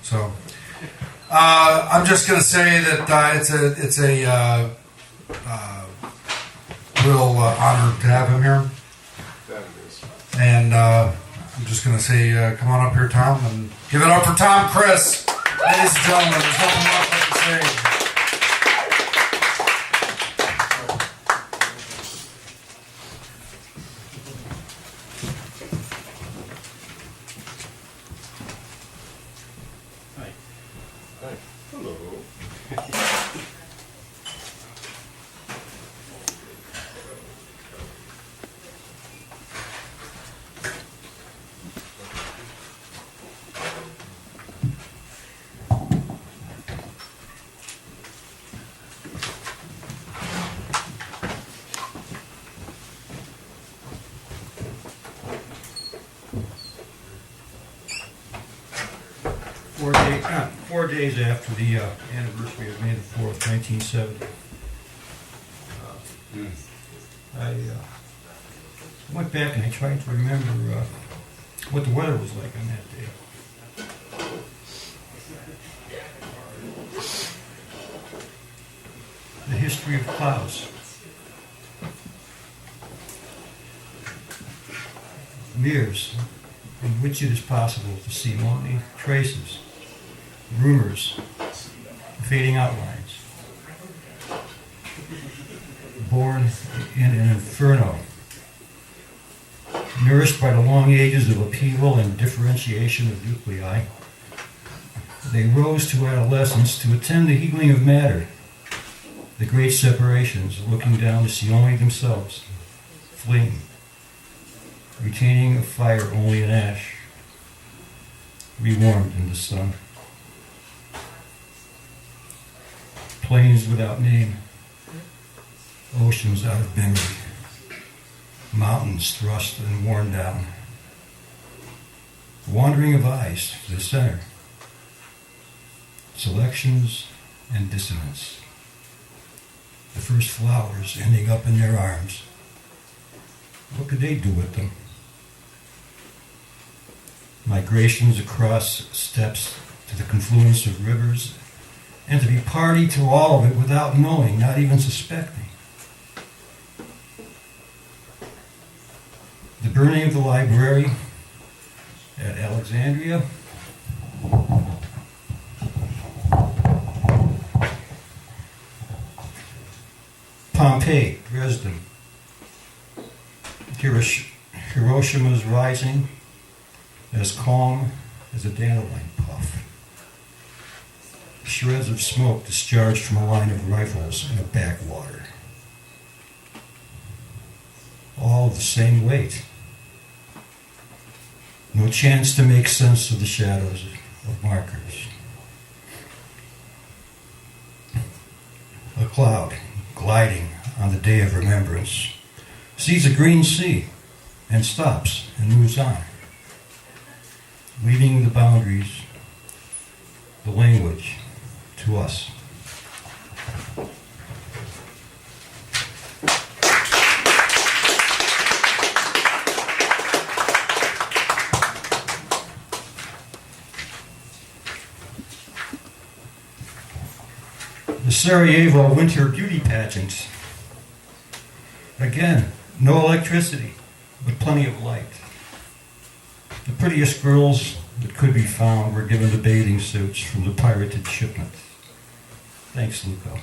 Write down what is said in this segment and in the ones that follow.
So I'm just going to say that it's a real honor to have him here. And I'm just going to say, come on up here, Tom, and give it up for Tom Kryss. Ladies and gentlemen, there's nothing else I can say. Hello. 4 days after the anniversary of May the 4th, 1970, I went back and I tried to remember what the weather was like on that day. The history of clouds. Mirrors in which it is possible to see only traces, rumors, fading outlines. Born in an inferno, nourished by the long ages of upheaval and differentiation of nuclei, they rose to adolescence to attend the healing of matter, the great separations, looking down to see only themselves, fleeing, retaining a fire only in ash, rewarmed in the sun. Plains without name, oceans out of memory, mountains thrust and worn down, wandering of eyes to the center, selections and dissonance, the first flowers ending up in their arms. What could they do with them? Migrations across steppes to the confluence of rivers, and to be party to all of it without knowing, not even suspecting. The burning of the library at Alexandria, Pompeii, Dresden, Hiroshima's rising, as calm as a dandelion puff. Shreds of smoke discharged from a line of rifles in a backwater. All the same weight. No chance to make sense of the shadows of markers. A cloud gliding on the day of remembrance sees a green sea and stops and moves on, leaving the boundaries, the language, to us. The Sarajevo winter beauty pageant. Again, no electricity, but plenty of light. The prettiest girls that could be found were given the bathing suits from the pirated shipment. Thanks, Luco.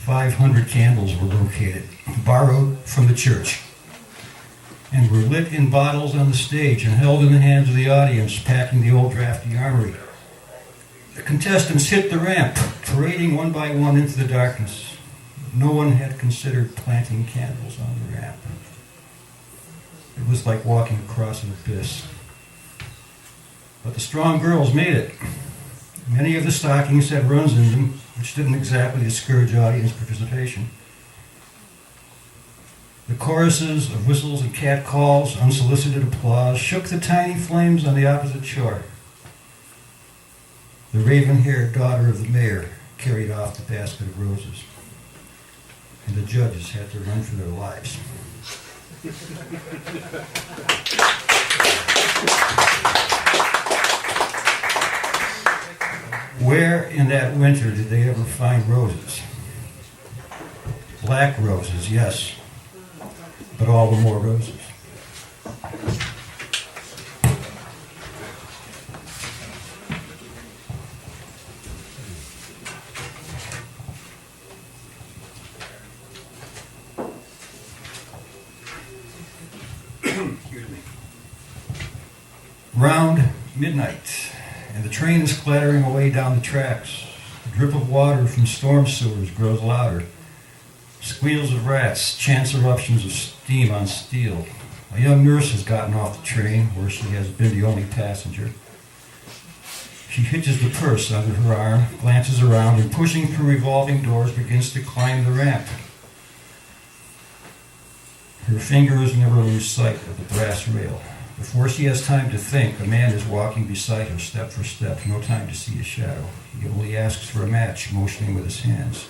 500 candles were located, borrowed from the church, and were lit in bottles on the stage and held in the hands of the audience packing the old drafty armory. The contestants hit the ramp, parading one by one into the darkness. No one had considered planting candles on the ramp. It was like walking across an abyss. But the strong girls made it. Many of the stockings had runs in them, which didn't exactly discourage audience participation. The choruses of whistles and catcalls, unsolicited applause, shook the tiny flames on the opposite shore. The raven-haired daughter of the mayor carried off the basket of roses, and the judges had to run for their lives. Where in that winter did they ever find roses? Black roses, yes, but all the more roses. Excuse me. Round midnight, and the train is clattering away down the tracks. The drip of water from storm sewers grows louder. Squeals of rats, chance eruptions of steam on steel. A young nurse has gotten off the train, where she has been the only passenger. She hitches the purse under her arm, glances around, and pushing through revolving doors begins to climb the ramp. Her fingers never lose sight of the brass rail. Before she has time to think, a man is walking beside her step for step, no time to see a shadow. He only asks for a match, motioning with his hands.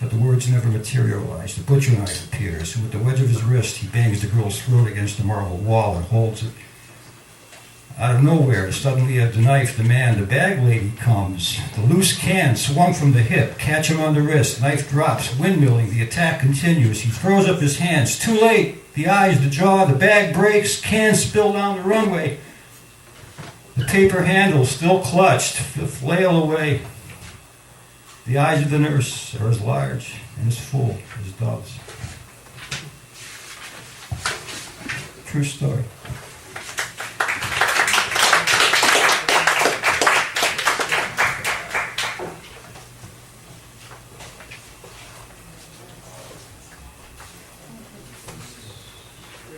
But the words never materialize. The butcher knife appears, and with the wedge of his wrist, he bangs the girl's throat against the marble wall and holds it. Out of nowhere, suddenly at the knife, the bag lady comes. The loose can swung from the hip, catch him on the wrist. Knife drops, windmilling. The attack continues. He throws up his hands. Too late. The eyes, the jaw, the bag breaks. Can spill down the runway. The paper handle still clutched. The flail away. The eyes of the nurse are as large and as full as doves. True story.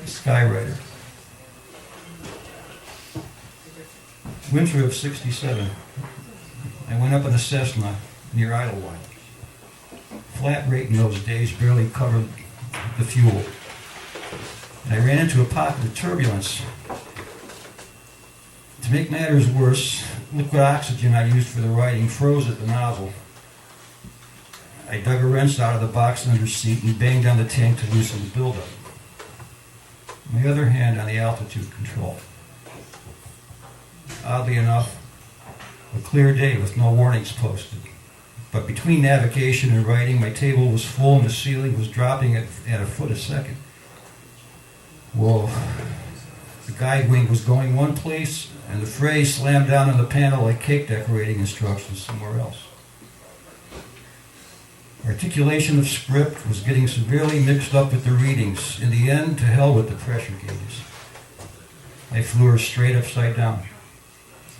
Skywriter. Winter of '67. I went up in a Cessna near Idlewild. Flat rate in those days barely covered the fuel. And I ran into a pocket of turbulence. To make matters worse, liquid oxygen I used for the writing froze at the nozzle. I dug a wrench out of the box under seat and banged on the tank to loosen the buildup. My other hand on the altitude control. Oddly enough, a clear day with no warnings posted. But between navigation and writing, my table was full and the ceiling was dropping at a foot a second. Whoa. The guide wing was going one place, and the phrase slammed down on the panel like cake decorating instructions somewhere else. Articulation of script was getting severely mixed up with the readings. In the end, to hell with the pressure gauges. I flew her straight upside down,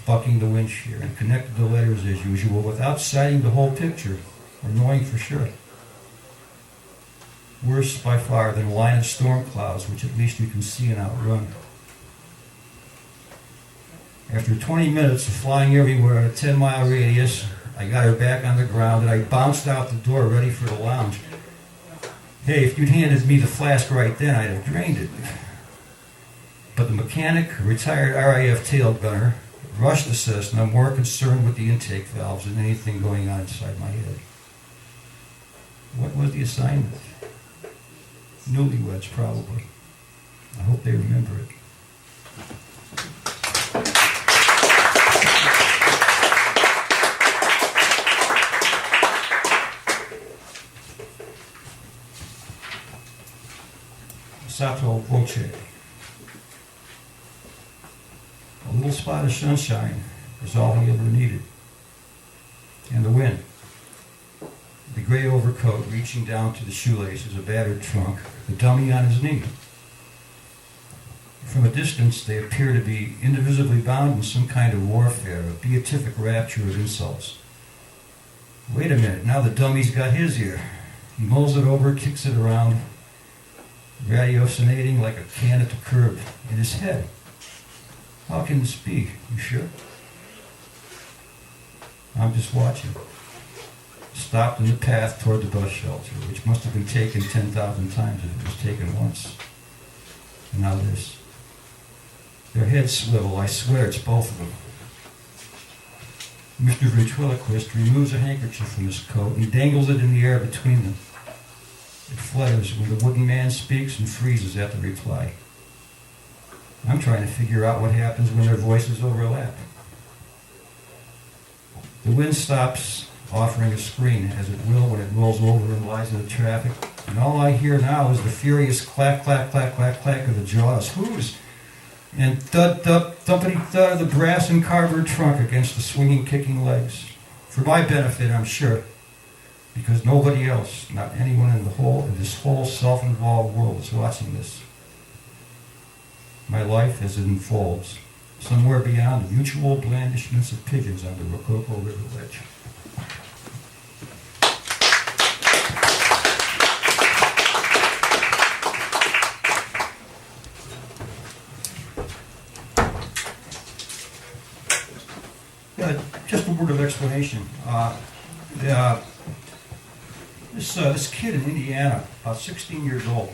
bucking the wind shear, and connected the letters as usual without sighting the whole picture or knowing for sure. Worse by far than a line of storm clouds, which at least you can see and outrun. After 20 minutes of flying everywhere in a 10-mile radius, I got her back on the ground and I bounced out the door ready for the lounge. Hey, if you'd handed me the flask right then, I'd have drained it. But the mechanic, a retired RAF tail gunner, rushed the Cessna, more concerned with the intake valves than anything going on inside my head. What was the assignment? Newlyweds, probably. I hope they remember it. Sotto voce. A little spot of sunshine was all he ever needed. And the wind. The gray overcoat reaching down to the shoelaces, a battered trunk, the dummy on his knee. From a distance, they appear to be indivisibly bound in some kind of warfare, a beatific rapture of insults. Wait a minute, now the dummy's got his ear. He mulls it over, kicks it around, ratiocinating like a can at the curb in his head. How can this be? You sure? I'm just watching. Stopped in the path toward the bus shelter, which must have been taken 10,000 times if it was taken once. And now this. Their heads swivel. I swear it's both of them. Mr. Ventriloquist removes a handkerchief from his coat and dangles it in the air between them. It flutters when the wooden man speaks and freezes at the reply. I'm trying to figure out what happens when their voices overlap. The wind stops, offering a screen, as it will when it rolls over and lies in the traffic. And all I hear now is the furious clack, clack, clack, clack, clack of the jaws. Who's? And thud, thud, thumpity thud of the brass and cardboard trunk against the swinging, kicking legs. For my benefit, I'm sure. Because nobody else, not anyone in this whole self-involved world is watching this. My life as it unfolds, somewhere beyond the mutual blandishments of pigeons on the Rococo River ledge. Just a word of explanation. This kid in Indiana, about 16 years old,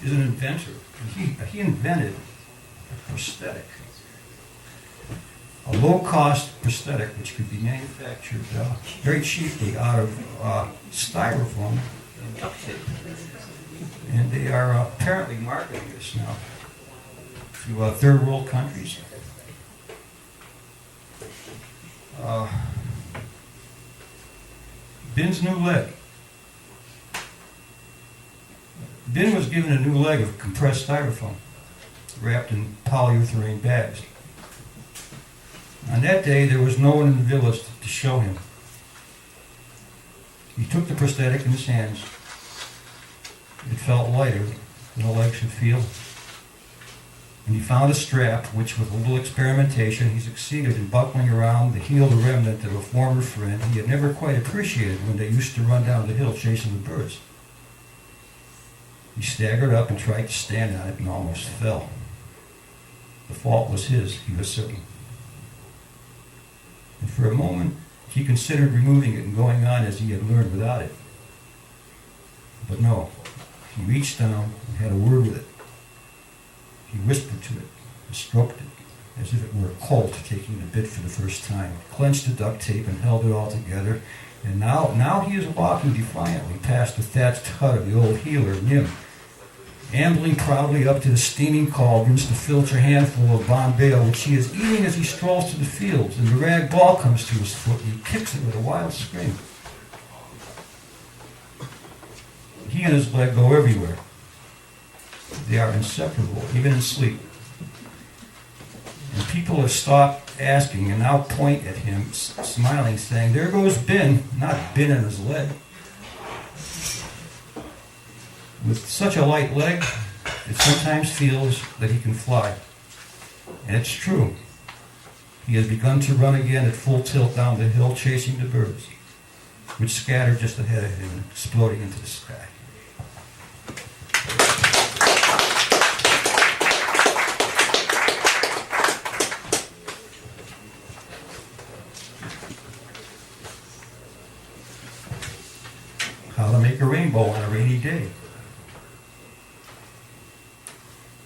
is an inventor. He invented a prosthetic, a low-cost prosthetic which could be manufactured very cheaply out of styrofoam and duct tape. And they are apparently marketing this now to third world countries. Ben's new leg. Ben was given a new leg of compressed styrofoam, wrapped in polyurethane bags. On that day, there was no one in the village to show him. He took the prosthetic in his hands. It felt lighter than a leg should feel. And he found a strap, which with a little experimentation, he succeeded in buckling around the healed remnant of a former friend he had never quite appreciated when they used to run down the hill chasing the birds. He staggered up and tried to stand on it and almost fell. The fault was his, he was certain. And for a moment, he considered removing it and going on as he had learned without it. But no, he reached down and had a word with it. He whispered to it and stroked it as if it were a colt taking the bit for the first time, clenched the duct tape and held it all together. And now he is walking defiantly past the thatched hut of the old healer, Nim, ambling proudly up to the steaming cauldrons to filch a handful of Bombay, which he is eating as he strolls to the fields, and the rag ball comes to his foot and he kicks it with a wild scream. He and his leg go everywhere. They are inseparable, even in sleep. And people have stopped asking and now point at him, smiling, saying, "There goes Ben," not Ben and his leg. With such a light leg, it sometimes feels that he can fly. And it's true. He has begun to run again at full tilt down the hill, chasing the birds, which scatter just ahead of him, exploding into the sky. How to make a rainbow on a rainy day.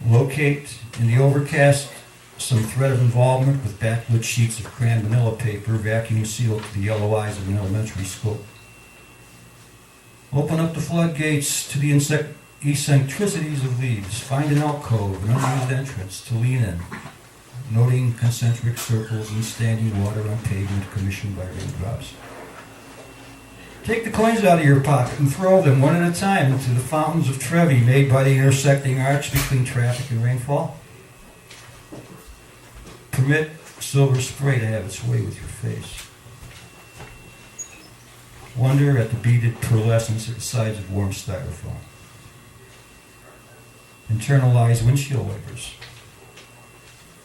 Locate in the overcast some thread of involvement with backlit sheets of crayon manila paper vacuum sealed to the yellow eyes of an elementary school. Open up the floodgates to the eccentricities of leaves. Find an alcove, an unused entrance to lean in, noting concentric circles and standing water on pavement commissioned by raindrops. Take the coins out of your pocket and throw them one at a time into the fountains of Trevi made by the intersecting arch between traffic and rainfall. Permit silver spray to have its way with your face. Wonder at the beaded pearlescence at the sides of warm styrofoam. Internalize windshield wipers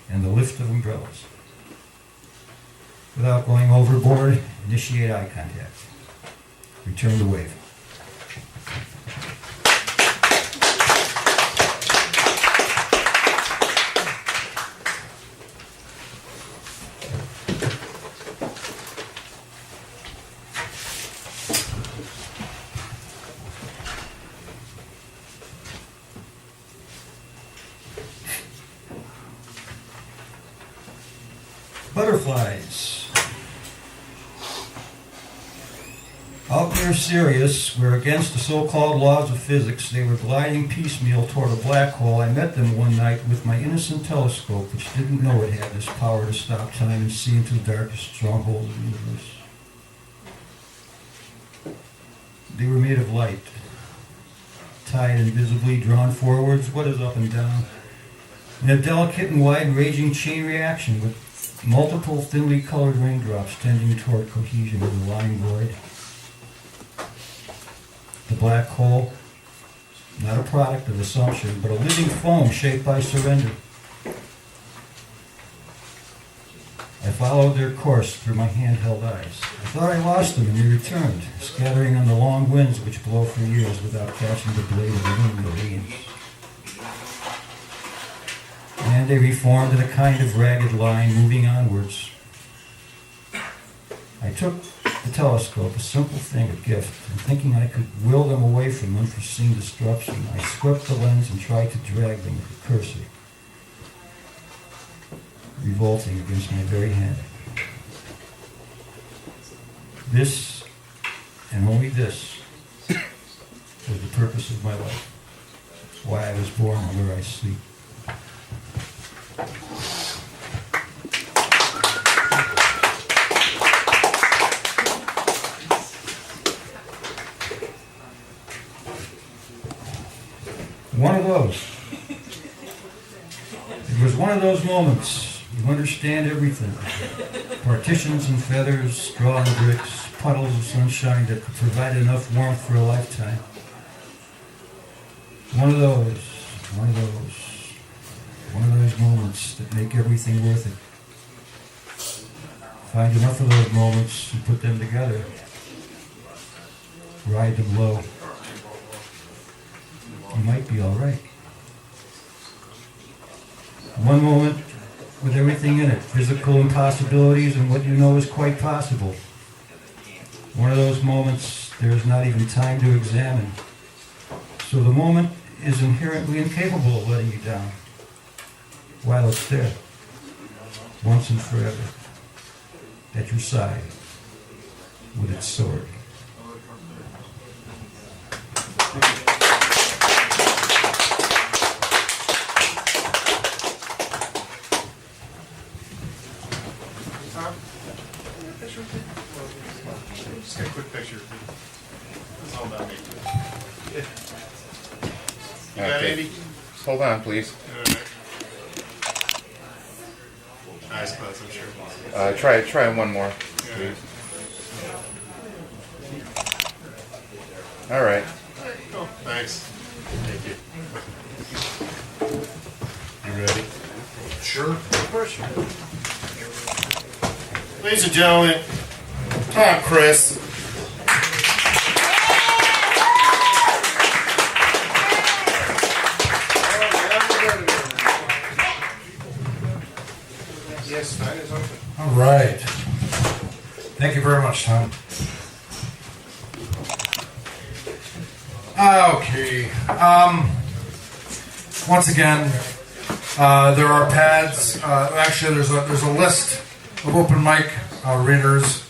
and the lift of umbrellas. Without going overboard, initiate eye contact. Return the wave. Butterflies. Out near Sirius, where against the so-called laws of physics they were gliding piecemeal toward a black hole, I met them one night with my innocent telescope, which didn't know it had this power to stop time and see into the darkest strongholds of the universe. They were made of light, tied invisibly, drawn forwards. What is up and down? In a delicate and wide raging chain reaction with multiple thinly colored raindrops tending toward cohesion in the lying void. The black hole, not a product of assumption, but a living foam shaped by surrender. I followed their course through my handheld eyes. I thought I lost them, and they returned, scattering on the long winds which blow for years without catching the blade of the wind that leans. And they reformed in a kind of ragged line, moving onwards. I took the telescope, a simple thing, a gift, and thinking I could will them away from unforeseen destruction, I swept the lens and tried to drag them recursive, revolting against my very hand. This, and only this, was the purpose of my life. Why I was born and where I sleep. One of those. It was one of those moments. You understand everything. Partitions and feathers, straw and bricks, puddles of sunshine that could provide enough warmth for a lifetime. One of those moments that make everything worth it. Find enough of those moments and put them together. Ride them low. You might be all right. One moment with everything in it, physical impossibilities and what you know is quite possible. One of those moments there is not even time to examine. So the moment is inherently incapable of letting you down while it's there, once and forever, at your side, with its sword. Just get a quick picture. It's all about me. You got it, Andy? Hold on, please. Eyes closed, I'm sure. Try one more, please. All right. Cool. Thanks. Thank you. You ready? Sure. Of course. Ladies and gentlemen, Tom Kryss. Yes, mine is open. All right. Thank you very much, Tom. Okay. Once again, there are pads. Actually, there's a list of open mic readers